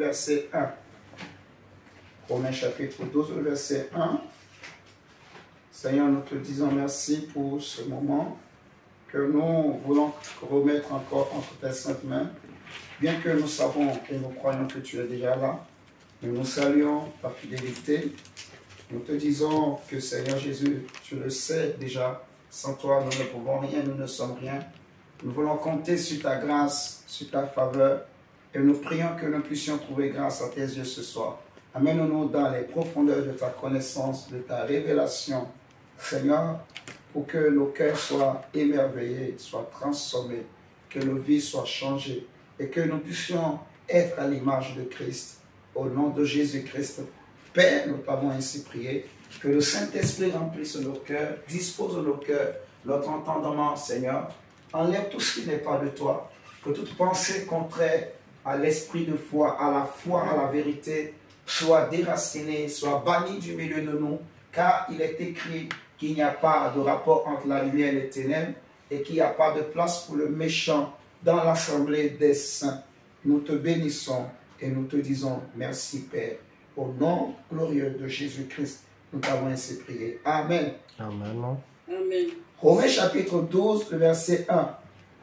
verset 1. Romains chapitre 12, le verset 1. Seigneur, nous te disons merci pour ce moment que nous voulons remettre encore entre tes saintes mains. Bien que nous savons et nous croyons que tu es déjà là, nous saluons ta fidélité. Nous te disons que Seigneur Jésus, tu le sais déjà, sans toi nous ne pouvons rien, nous ne sommes rien. Nous voulons compter sur ta grâce, sur ta faveur, et nous prions que nous puissions trouver grâce à tes yeux ce soir. Amène-nous dans les profondeurs de ta connaissance, de ta révélation, Seigneur, pour que nos cœurs soient émerveillés, soient transformés, que nos vies soient changées, et que nous puissions être à l'image de Christ. Au nom de Jésus-Christ, Père, nous t'avons ainsi prié, que le Saint-Esprit remplisse nos cœurs, dispose nos cœurs, notre entendement, Seigneur. Enlève tout ce qui n'est pas de toi, que toute pensée contraire à l'esprit de foi, à la vérité, soit déracinée, soit bannie du milieu de nous, car il est écrit qu'il n'y a pas de rapport entre la lumière et les ténèbres, et qu'il n'y a pas de place pour le méchant dans l'assemblée des saints. Nous te bénissons et nous te disons merci, Père. Au nom glorieux de Jésus-Christ, nous t'avons ainsi prié. Amen. Amen. Amen. Romains chapitre 12, le verset 1.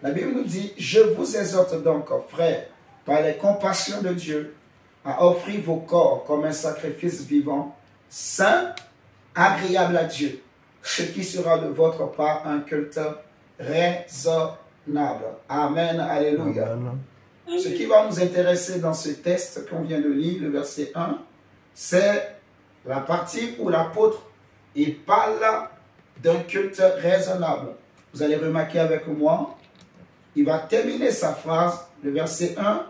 La Bible nous dit, « Je vous exhorte donc, frères, par les compassions de Dieu, à offrir vos corps comme un sacrifice vivant, saint, agréable à Dieu, ce qui sera de votre part un culte raisonnable. » Amen. Alléluia. Amen. Ce qui va nous intéresser dans ce texte qu'on vient de lire, le verset 1, c'est la partie où l'apôtre il parle d'un culte raisonnable. Vous allez remarquer avec moi, il va terminer sa phrase, le verset 1,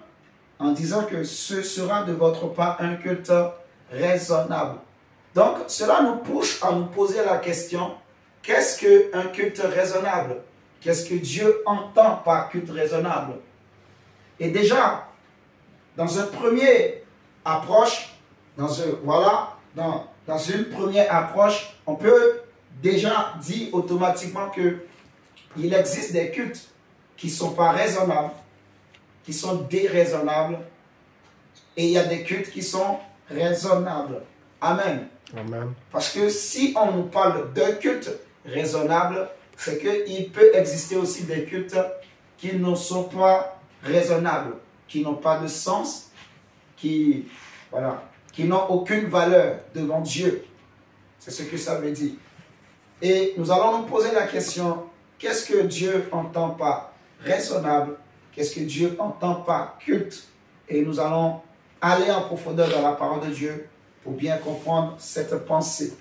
en disant que ce sera de votre part un culte raisonnable. Donc, cela nous pousse à nous poser la question, qu'est-ce qu'un culte raisonnable? Qu'est-ce que Dieu entend par culte raisonnable? Et déjà, dans une première approche, dans une première approche, on peut déjà dire automatiquement qu'il existe des cultes qui ne sont pas raisonnables, qui sont déraisonnables, et il y a des cultes qui sont raisonnables. Amen. Amen. Parce que si on nous parle d'un culte raisonnable, c'est qu'il peut exister aussi des cultes qui ne sont pas raisonnables, qui n'ont pas de sens, qui n'ont aucune valeur devant Dieu. C'est ce que ça veut dire. Et nous allons nous poser la question, qu'est-ce que Dieu entend par raisonnable? Qu'est-ce que Dieu entend par culte? Et nous allons aller en profondeur dans la parole de Dieu pour bien comprendre cette pensée.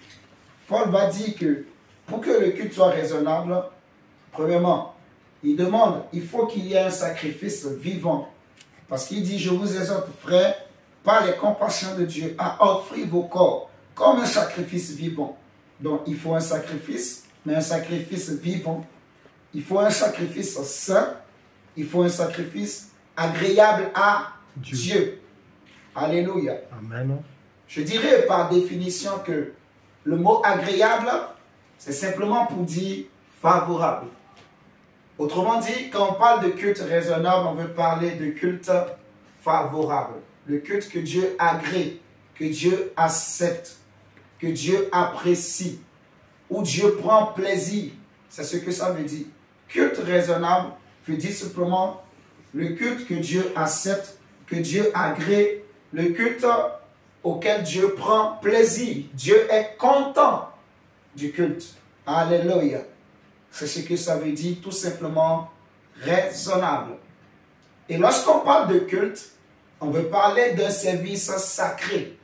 Paul va dire que pour que le culte soit raisonnable, premièrement, il demande, il faut qu'il y ait un sacrifice vivant. Parce qu'il dit, je vous exhorte, frères, par les compassions de Dieu, à offrir vos corps comme un sacrifice vivant. Donc, il faut un sacrifice, mais un sacrifice vivant. Il faut un sacrifice saint. Il faut un sacrifice agréable à Dieu. Alléluia. Amen. Je dirais par définition que le mot agréable, c'est simplement pour dire favorable. Autrement dit, quand on parle de culte raisonnable, on veut parler de culte favorable. Le culte que Dieu agrée, que Dieu accepte, que Dieu apprécie, où Dieu prend plaisir. C'est ce que ça veut dire. Culte raisonnable veut dire simplement le culte que Dieu accepte, que Dieu agrée, le culte auquel Dieu prend plaisir. Dieu est content du culte. Alléluia. C'est ce que ça veut dire, tout simplement raisonnable. Et lorsqu'on parle de culte, on veut parler d'un service sacré.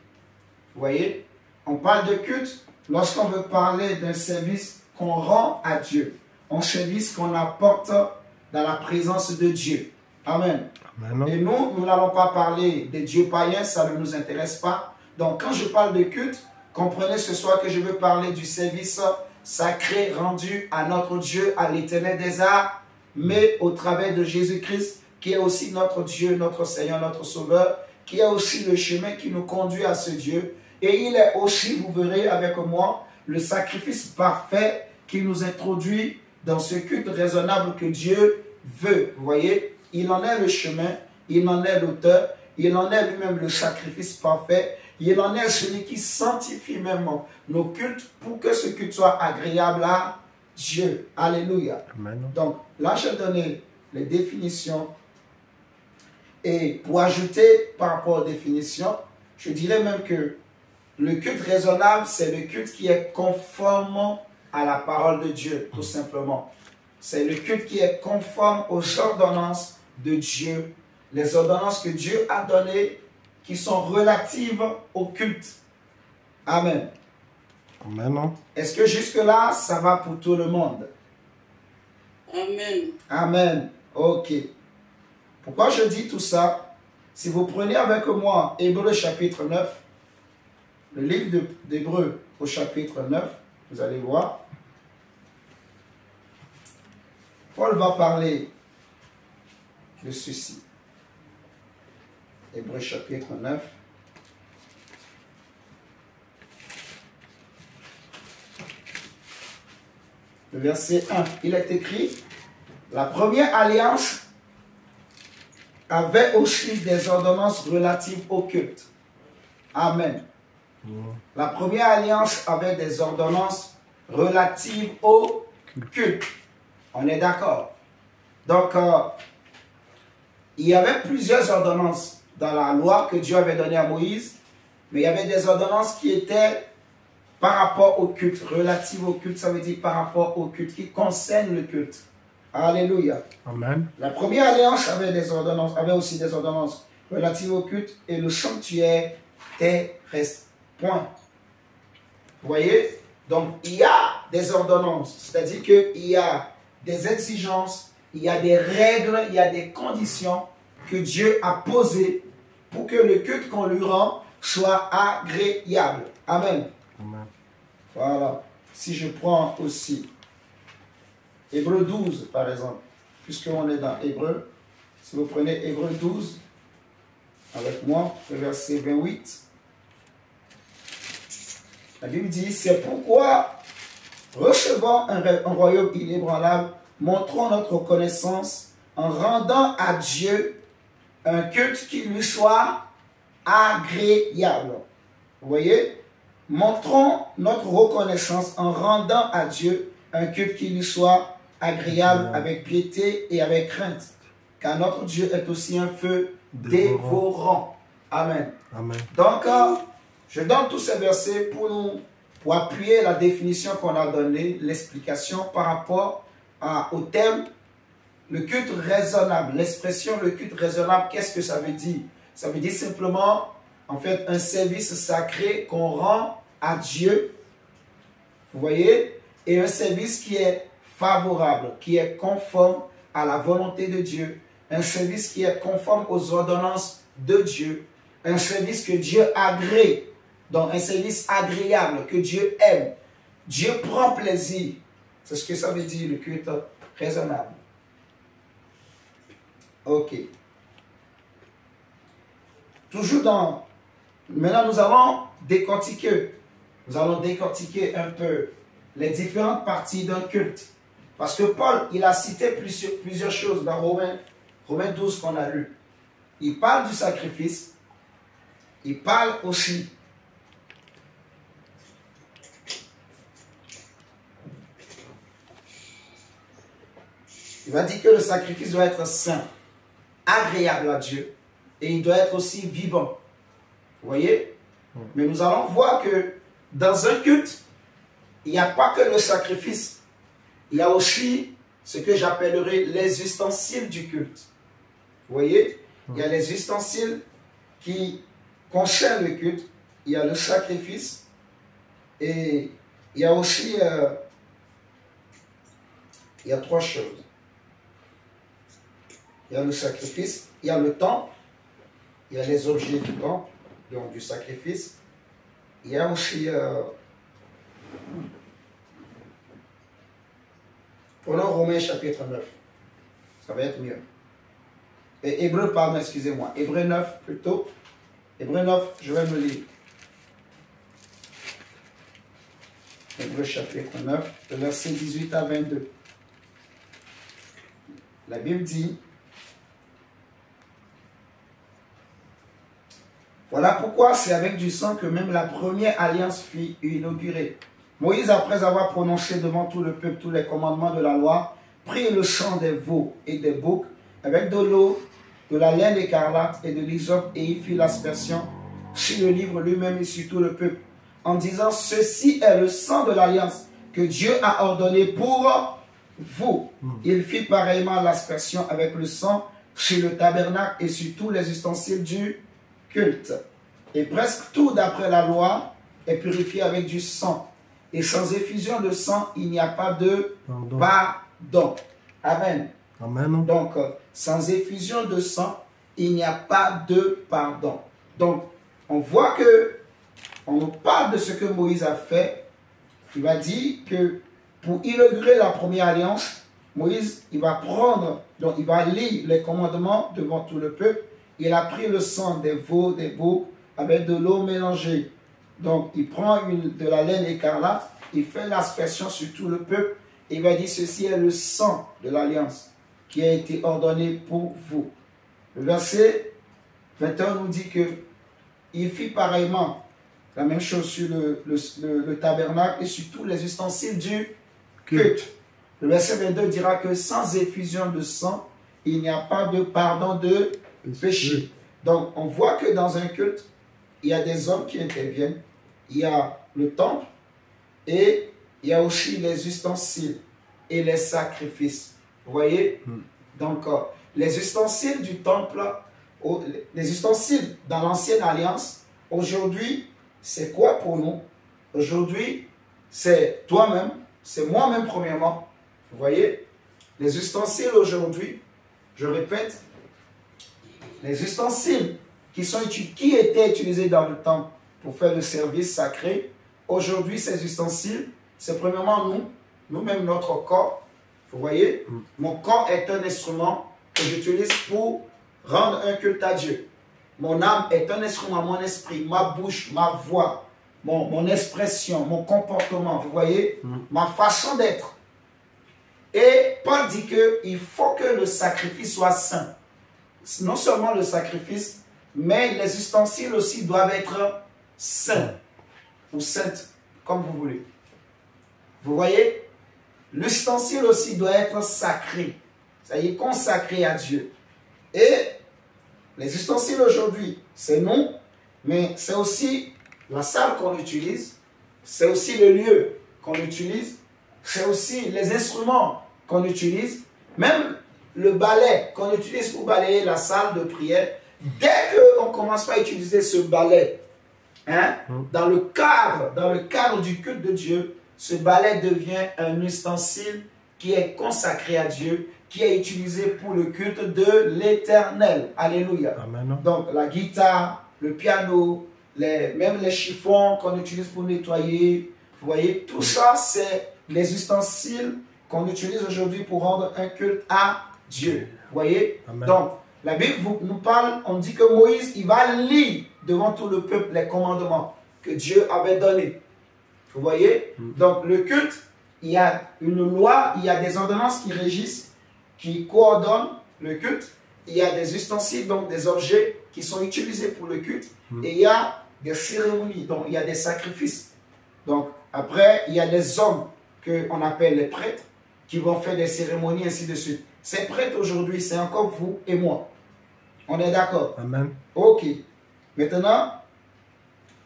Vous voyez? On parle de culte lorsqu'on veut parler d'un service qu'on rend à Dieu. Un service qu'on apporte dans la présence de Dieu. Amen. Amen. Et nous n'allons pas parler des dieux païens, ça ne nous intéresse pas. Donc quand je parle de culte, comprenez ce soir que je veux parler du service sacré rendu à notre Dieu, à l'Éternel des arts, mais au travers de Jésus-Christ, qui est aussi notre Dieu, notre Seigneur, notre Sauveur, qui est aussi le chemin qui nous conduit à ce Dieu. Et il est aussi, vous verrez avec moi, le sacrifice parfait qui nous introduit dans ce culte raisonnable que Dieu veut. Vous voyez, il en est le chemin, il en est l'auteur, Il en est lui-même le sacrifice parfait. Il en est celui qui sanctifie même nos cultes pour que ce culte soit agréable à Dieu. Alléluia. Amen. Donc là, j'ai donné les définitions. Et pour ajouter par rapport aux définitions, je dirais même que le culte raisonnable, c'est le culte qui est conforme à la parole de Dieu, tout simplement. C'est le culte qui est conforme aux ordonnances de Dieu, les ordonnances que Dieu a données qui sont relatives au culte. Amen. Amen. Est-ce que jusque-là, ça va pour tout le monde? Amen. Amen. Ok. Pourquoi je dis tout ça? Si vous prenez avec moi Hébreux chapitre 9, le livre d'Hébreux au chapitre 9, vous allez voir, Paul va parler de ceci. Hébreux chapitre 9. Le verset 1, il est écrit, la première alliance avait aussi des ordonnances relatives au culte. Amen. La première alliance avait des ordonnances relatives au culte. On est d'accord. Donc, il y avait plusieurs ordonnances dans la loi que Dieu avait donnée à Moïse, mais il y avait des ordonnances qui étaient par rapport au culte, relatives au culte, ça veut dire par rapport au culte, qui concernent le culte. Alléluia. Amen. La première alliance avait aussi des ordonnances relatives au culte et le sanctuaire terrestre. Point. Vous voyez? Donc, il y a des ordonnances, c'est-à-dire qu'il y a des exigences, il y a des règles, il y a des conditions que Dieu a posées pour que le culte qu'on lui rend soit agréable. Amen. Amen. Voilà. Si je prends aussi Hébreux 12, par exemple, puisqu'on est dans Hébreux, si vous prenez Hébreux 12, avec moi, le verset 28, la Bible dit, c'est pourquoi, recevant un royaume inébranlable, montrons notre reconnaissance en rendant à Dieu un culte qui lui soit agréable. Vous voyez? Montrons notre reconnaissance en rendant à Dieu un culte qui lui soit agréable avec piété et avec crainte. Car notre Dieu est aussi un feu dévorant. Amen. Amen. Donc, je donne tous ces versets pour appuyer la définition qu'on a donnée, l'explication par rapport au thème, le culte raisonnable. L'expression le culte raisonnable, qu'est-ce que ça veut dire? Ça veut dire simplement, en fait, un service sacré qu'on rend à Dieu, vous voyez, et un service qui est favorable, qui est conforme à la volonté de Dieu, un service qui est conforme aux ordonnances de Dieu, un service que Dieu agrée, donc un service agréable, que Dieu aime. Dieu prend plaisir. C'est ce que ça veut dire, le culte raisonnable. Ok. Toujours dans... Maintenant, nous allons décortiquer un peu les différentes parties d'un culte. Parce que Paul, il a cité plusieurs choses dans Romains 12 qu'on a lu. Il parle du sacrifice. Il parle aussi il va dire que le sacrifice doit être saint, agréable à Dieu, et il doit être aussi vivant. Vous voyez? Mais nous allons voir que dans un culte, il n'y a pas que le sacrifice. Il y a aussi ce que j'appellerais les ustensiles du culte. Vous voyez? Il y a les ustensiles qui concernent le culte. Il y a le sacrifice. Et il y a aussi... il y a trois choses. Il y a le sacrifice, il y a le temple, il y a les objets du temple, donc du sacrifice. Il y a aussi... prenons Romains chapitre 9. Ça va être mieux. Et Hébreux, pardon, excusez-moi. Hébreux 9 plutôt. Hébreux 9, je vais me lire. Hébreux chapitre 9, le verset 18 à 22. La Bible dit... Voilà pourquoi c'est avec du sang que même la première alliance fut inaugurée. Moïse, après avoir prononcé devant tout le peuple tous les commandements de la loi, prit le sang des veaux et des boucs avec de l'eau, de la laine écarlate et de l'hysope, et il fit l'aspersion sur le livre lui-même et sur tout le peuple, en disant: ceci est le sang de l'alliance que Dieu a ordonné pour vous. Il fit pareillement l'aspersion avec le sang sur le tabernacle et sur tous les ustensiles du culte. Et presque tout d'après la loi est purifié avec du sang. Et sans effusion de sang, il n'y a pas de pardon. Amen. Amen. Donc, sans effusion de sang, il n'y a pas de pardon. Donc, on voit que, on nous parle de ce que Moïse a fait. Il va dire que pour inaugurer la première alliance, Moïse, il va prendre, donc il va lire les commandements devant tout le peuple. Il a pris le sang des veaux, des boucs, avec de l'eau mélangée. Donc, il prend de la laine écarlate, il fait l'aspersion sur tout le peuple, et il va dire: ceci est le sang de l'alliance qui a été ordonné pour vous. Le verset 21 nous dit que il fit pareillement la même chose sur le tabernacle et sur tous les ustensiles du culte. Le verset 22 dira que sans effusion de sang, il n'y a pas de pardon de péché. Donc, on voit que dans un culte, il y a des hommes qui interviennent, il y a le temple et il y a aussi les ustensiles et les sacrifices. Vous voyez? Donc, les ustensiles du temple, les ustensiles dans l'ancienne alliance, aujourd'hui, c'est quoi pour nous? Aujourd'hui, c'est toi-même, c'est moi-même premièrement. Vous voyez? Les ustensiles aujourd'hui, je répète, les ustensiles qui étaient utilisés dans le temple pour faire le service sacré, aujourd'hui, ces ustensiles, c'est premièrement nous-mêmes, notre corps. Vous voyez, mon corps est un instrument que j'utilise pour rendre un culte à Dieu. Mon âme est un instrument, mon esprit, ma bouche, ma voix, mon expression, mon comportement, vous voyez, ma façon d'être. Et Paul dit qu'il faut que le sacrifice soit saint. Non seulement le sacrifice, mais les ustensiles aussi doivent être saints ou saintes, comme vous voulez. Vous voyez, l'ustensile aussi doit être sacré, c'est-à-dire consacré à Dieu. Et les ustensiles aujourd'hui, c'est nous, mais c'est aussi la salle qu'on utilise, c'est aussi le lieu qu'on utilise, c'est aussi les instruments qu'on utilise, même le balai qu'on utilise pour balayer la salle de prière. Dès qu'on commence à utiliser ce balai, dans le cadre du culte de Dieu, ce balai devient un ustensile qui est consacré à Dieu, qui est utilisé pour le culte de l'Éternel. Alléluia. Amen. Donc la guitare, le piano, même les chiffons qu'on utilise pour nettoyer, vous voyez, tout ça c'est les ustensiles qu'on utilise aujourd'hui pour rendre un culte à Dieu. Vous voyez? Amen. Donc la Bible nous parle, on dit que Moïse, il va lire devant tout le peuple les commandements que Dieu avait donnés. Vous voyez? Donc le culte, il y a une loi, il y a des ordonnances qui régissent, qui coordonnent le culte. Il y a des ustensiles, donc des objets qui sont utilisés pour le culte. Et il y a des cérémonies, donc il y a des sacrifices. Donc après, il y a des hommes qu'on appelle les prêtres qui vont faire des cérémonies, ainsi de suite. Ces prêtres aujourd'hui, c'est encore vous et moi. On est d'accord? Amen. Ok. Maintenant,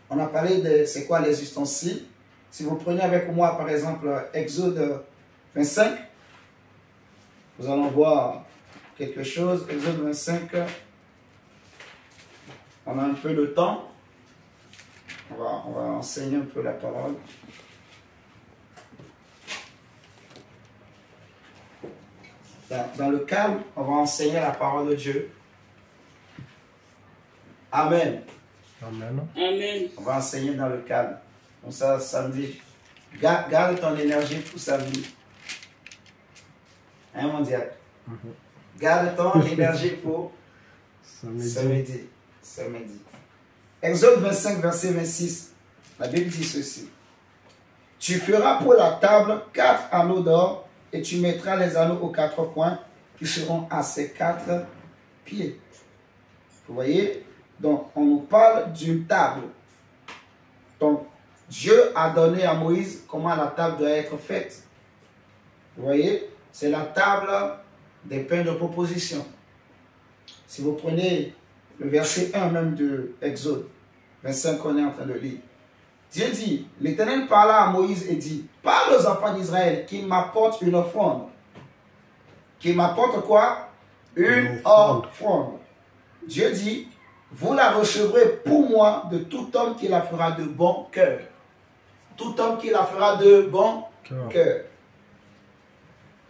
on a parlé de c'est quoi les ustensiles. Si vous prenez avec moi, par exemple, Exode 25, nous allons voir quelque chose. Exode 25, on a un peu de temps. On va enseigner un peu la parole. Dans le calme, on va enseigner la parole de Dieu. Amen. Amen. Amen. On va enseigner dans le calme. Donc ça, samedi, garde ton énergie pour samedi. Hein, mon diable? Garde ton énergie pour samedi. Exode 25, verset 26. La Bible dit ceci. Tu feras pour la table 4 anneaux d'or et tu mettras les anneaux aux 4 coins qui seront à ses 4 pieds. Vous voyez? Donc, on nous parle d'une table. Donc, Dieu a donné à Moïse comment la table doit être faite. Vous voyez, c'est la table des pains de proposition. Si vous prenez le verset 1 même de Exode 25 qu'on est en train de lire, Dieu dit, l'Éternel parla à Moïse et dit, parle aux enfants d'Israël qu'ils m'apportent une offrande. Qu'ils m'apportent quoi? Une offrande. Dieu dit, vous la recevrez pour moi de tout homme qui la fera de bon cœur. Tout homme qui la fera de bon cœur.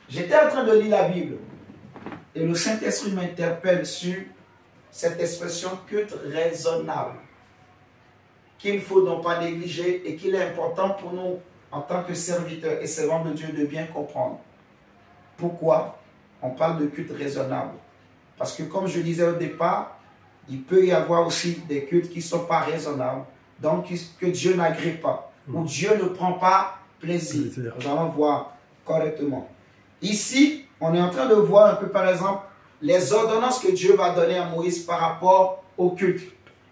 J'étais en train de lire la Bible et le Saint-Esprit m'interpelle sur cette expression culte raisonnable qu'il ne faut donc pas négliger et qu'il est important pour nous en tant que serviteurs et servants de Dieu de bien comprendre. Pourquoi on parle de culte raisonnable? Parce que comme je disais au départ, il peut y avoir aussi des cultes qui ne sont pas raisonnables, donc que Dieu n'agrée pas, ou Dieu ne prend pas plaisir. Nous allons voir correctement. Ici, on est en train de voir un peu, par exemple, les ordonnances que Dieu va donner à Moïse par rapport au culte.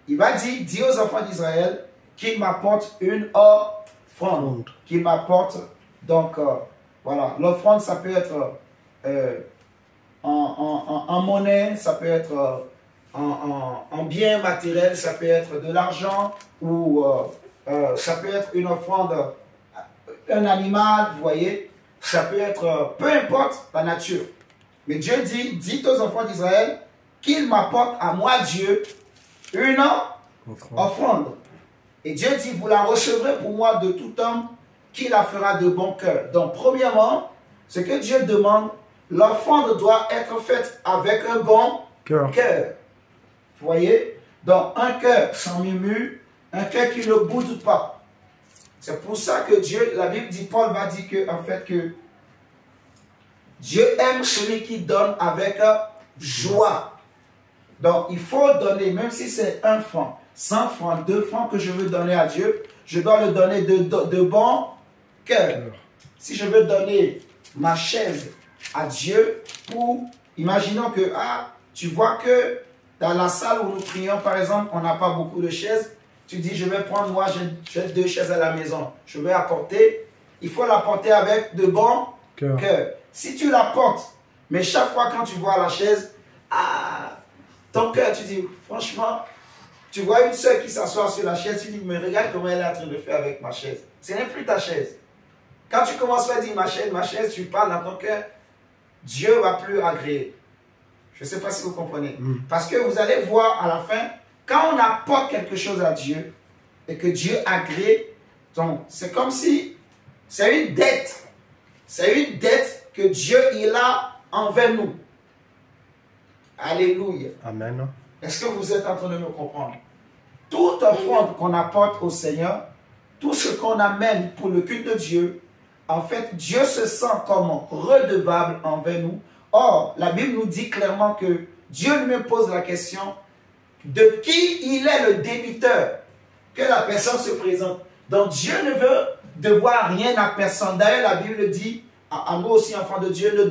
Il va dire, dis aux enfants d'Israël qu'ils m'apportent une offrande. Qu'ils m'apportent, donc, voilà, l'offrande, ça peut être en monnaie, ça peut être en bien matériel, ça peut être de l'argent, ou ça peut être une offrande, un animal, vous voyez, ça peut être, peu importe la nature. Mais Dieu dit, dites aux enfants d'Israël qu'ils m'apportent à moi, Dieu, une offrande. Et Dieu dit, vous la recevrez pour moi de tout homme qui la fera de bon cœur. Donc, premièrement, ce que Dieu demande, l'offrande doit être faite avec un bon cœur. Vous voyez? Donc, un cœur sans murmure, un cœur qui ne boude pas. C'est pour ça que Dieu, la Bible dit, Paul va dire que, en fait, que Dieu aime celui qui donne avec joie. Donc, il faut donner, même si c'est 1 franc, 100 francs, 2 francs que je veux donner à Dieu, je dois le donner de bon cœur. Si je veux donner ma chaise à Dieu pour, imaginons que, tu vois que dans la salle où nous prions, par exemple, on n'a pas beaucoup de chaises, tu dis, je vais prendre, moi, j'ai 2 chaises à la maison, je vais apporter, il faut l'apporter avec de bon cœur. Si tu l'apportes, mais chaque fois quand tu vois la chaise, ton cœur, tu dis, franchement, tu vois une soeur qui s'assoit sur la chaise, tu dis, mais regarde comment elle est en train de faire avec ma chaise. Ce n'est plus ta chaise. Quand tu commences à dire ma chaise, tu parles dans ton cœur, Dieu va plus agréer. Je ne sais pas si vous comprenez. Parce que vous allez voir à la fin, quand on apporte quelque chose à Dieu et que Dieu agrée, donc c'est comme si c'est une dette. C'est une dette que Dieu il a envers nous. Alléluia. Amen. Est-ce que vous êtes en train de me comprendre? Toute offrande qu'on apporte au Seigneur, tout ce qu'on amène pour le culte de Dieu, en fait, Dieu se sent comme redevable envers nous. Or, la Bible nous dit clairement que Dieu lui pose la question de qui il est le débiteur, que la personne se présente. Donc, Dieu ne veut devoir rien à personne. D'ailleurs, la Bible dit, à nous aussi, enfants de Dieu, ne